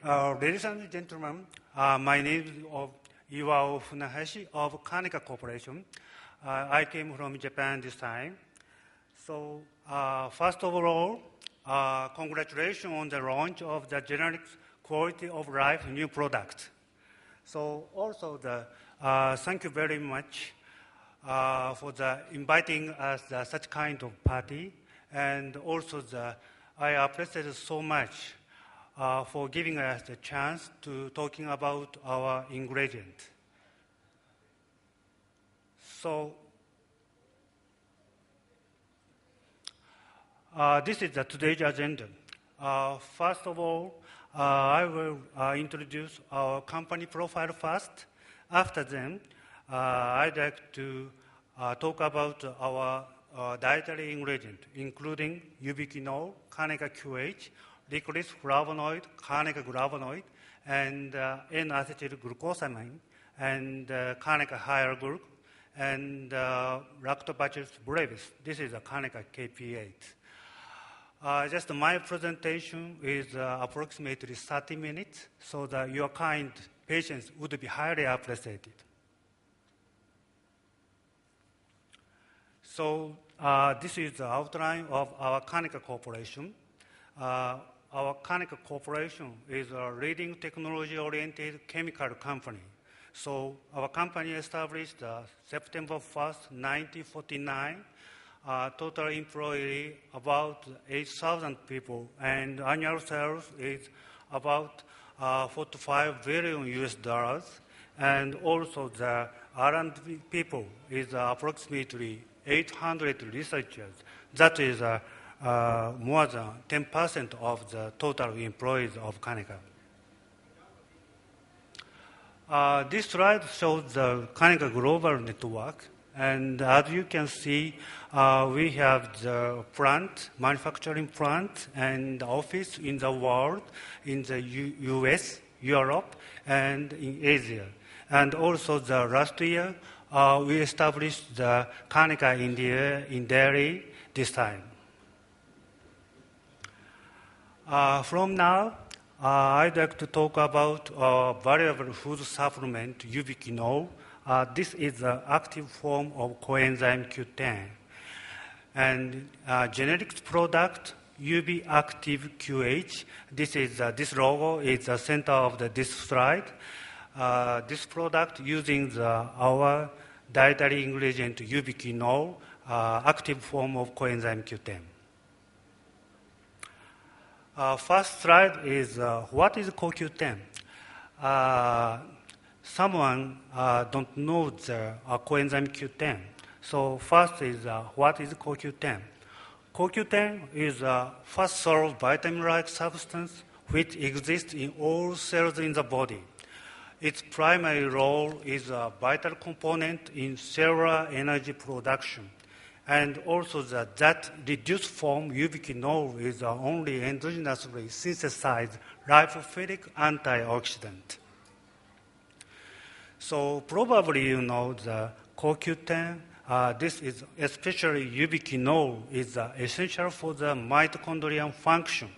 Ladies and gentlemen, my name is Iwao Funahashi of Kaneka Corporation. I came from Japan this time. So, first of all, congratulations on the launch of the generic quality of life new product. So, also thank you very much for inviting us such kind of party, and also I appreciate so much for giving us the chance to talking about our ingredient. So, this is today's agenda. First of all, I will introduce our company profile first. After then, I'd like to talk about our dietary ingredient, including ubiquinol, Kaneka QH, licorice flavonoid, Kaneka flavonoid, and N-acetylglucosamine, and Kaneka higher group, and Lactobacillus brevis. This is a Kaneka KP8. Just my presentation is approximately 30 minutes, so that your kind patients would be highly appreciated. So this is the outline of our Kaneka Corporation. Our Kaneka Corporation is a leading technology-oriented chemical company. So our company established September 1st, 1949. Total employee about 8,000 people, and annual sales is about 45 billion US dollars. And also the R&D people is approximately 800 researchers. That is more than 10% of the total employees of Kaneka. This slide shows the Kaneka global network, and as you can see, we have the plant, manufacturing plant, and office in the world, in the US, Europe, and in Asia. And also the last year, we established the Kaneka India in Delhi this time. From now, I'd like to talk about variable food supplement, ubiquinol. This is the active form of coenzyme Q10. And generic product, UB Active QH. This logo is the center of this slide. This product using our dietary ingredient ubiquinol, active form of coenzyme Q10. First slide is what is CoQ10? Someone don't know the coenzyme Q10. So first is what is CoQ10? CoQ10 is a fast-solved vitamin-like substance which exists in all cells in the body. Its primary role is a vital component in cellular energy production. And also that reduced form ubiquinol is the only endogenously synthesized lipophilic antioxidant. So probably you know the CoQ10. This is especially ubiquinol is essential for the mitochondrial function.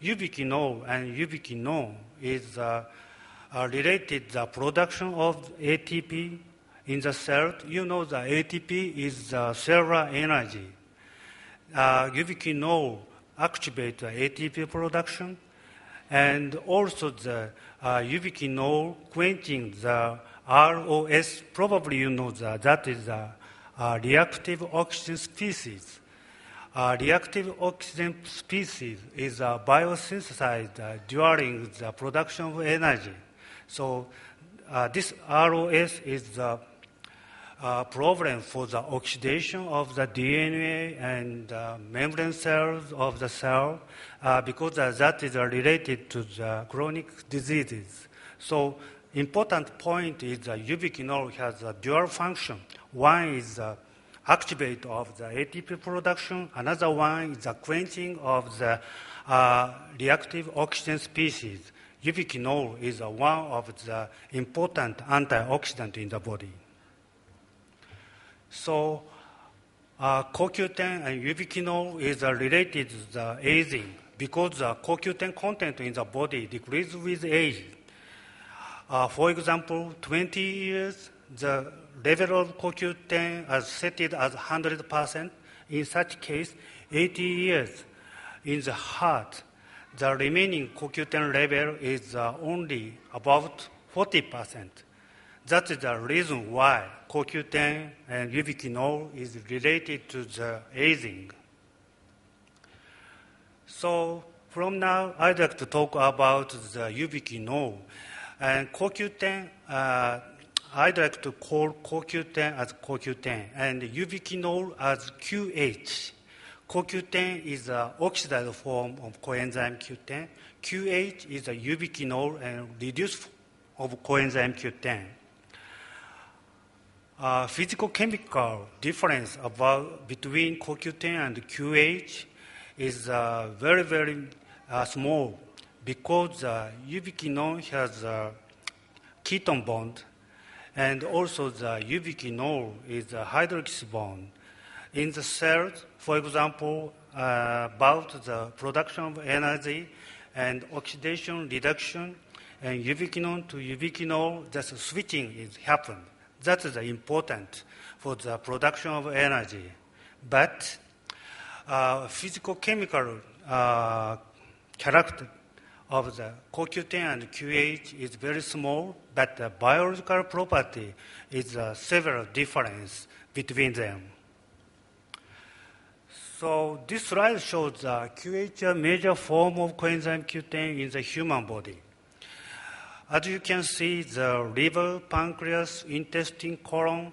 Ubiquinol and ubiquinone is related the production of ATP in the cell. You know the ATP is cellular energy. Ubiquinol activates the ATP production, and also the ubiquinol quenching the ROS. Probably you know that is a reactive oxygen species. Reactive oxygen species is biosynthesized during the production of energy. So this ROS is the problem for the oxidation of the DNA and membrane cells of the cell because that is related to the chronic diseases. So important point is that ubiquinol has a dual function. One is activate of the ATP production. Another one is the quenching of the reactive oxygen species. Ubiquinol is one of the important antioxidants in the body. So CoQ10 and ubiquinol is related to the aging. because the CoQ10 content in the body decreases with age. For example, 20 years, the level of CoQ10 is set as 100%. In such case, 80 years in the heart, the remaining CoQ10 level is only about 40%. That is the reason why CoQ10 and ubiquinol is related to the aging. So from now, I'd like to talk about the ubiquinol. And CoQ10, I'd like to call CoQ10 as CoQ10 and ubiquinol as QH. CoQ10 is an oxidized form of coenzyme Q10. QH is a ubiquinol and reduced of coenzyme Q10. Physicochemical difference between CoQ10 and QH is very, very small because ubiquinol has a ketone bond, and also the ubiquinol is a hydroxy bond. In the cells, for example, about the production of energy and oxidation reduction, and ubiquinol to ubiquinol, just switching is happened. That is important for the production of energy. But physicochemical character of the CoQ10 and QH is very small, but the biological property is several difference between them. So this slide shows the QH, a major form of coenzyme Q10 in the human body. As you can see, the liver, pancreas, intestine, colon,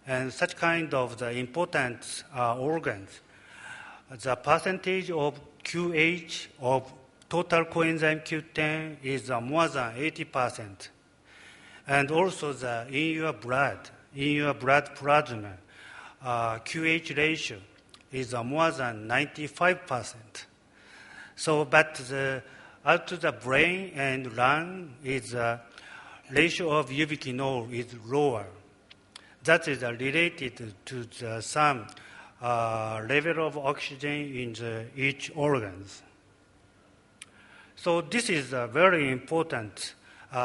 and such kind of the important organs, the percentage of QH of total coenzyme Q10 is more than 80%. And also in your blood plasma, QH ratio is more than 95%. So, but out to the brain and lung is ratio of ubiquinol is lower. That is related to some level of oxygen in each organs. So this is a very important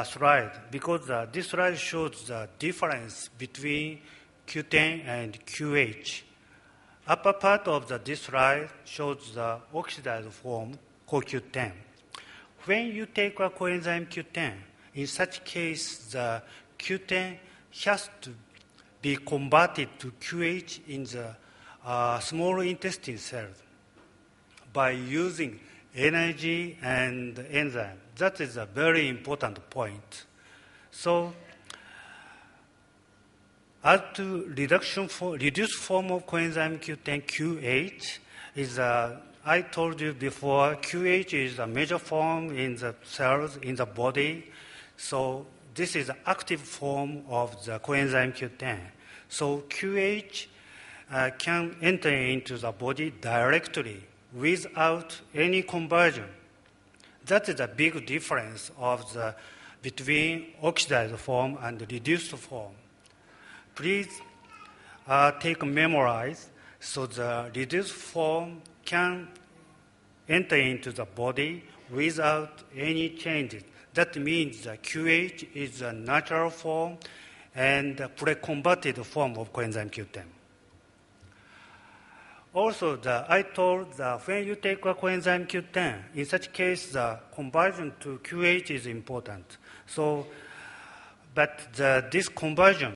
slide because this slide shows the difference between Q10 and QH. Upper part of this slide shows the oxidized form CoQ10. When you take a coenzyme Q10, in such case, the Q10 has to be converted to QH in the small intestine cells by using energy and enzyme. That is a very important point. So, as to reduced form of coenzyme Q10, QH, is I told you before, QH is a major form in the cells in the body. So this is an active form of the coenzyme Q10. So QH can enter into the body directly without any conversion. That is a big difference between oxidized form and reduced form. Please memorize. So the reduced form can enter into the body without any changes. That means the QH is a natural form and a pre-converted form of coenzyme Q10. Also, I told that when you take a coenzyme Q10, in such case, the conversion to QH is important. So, but this conversion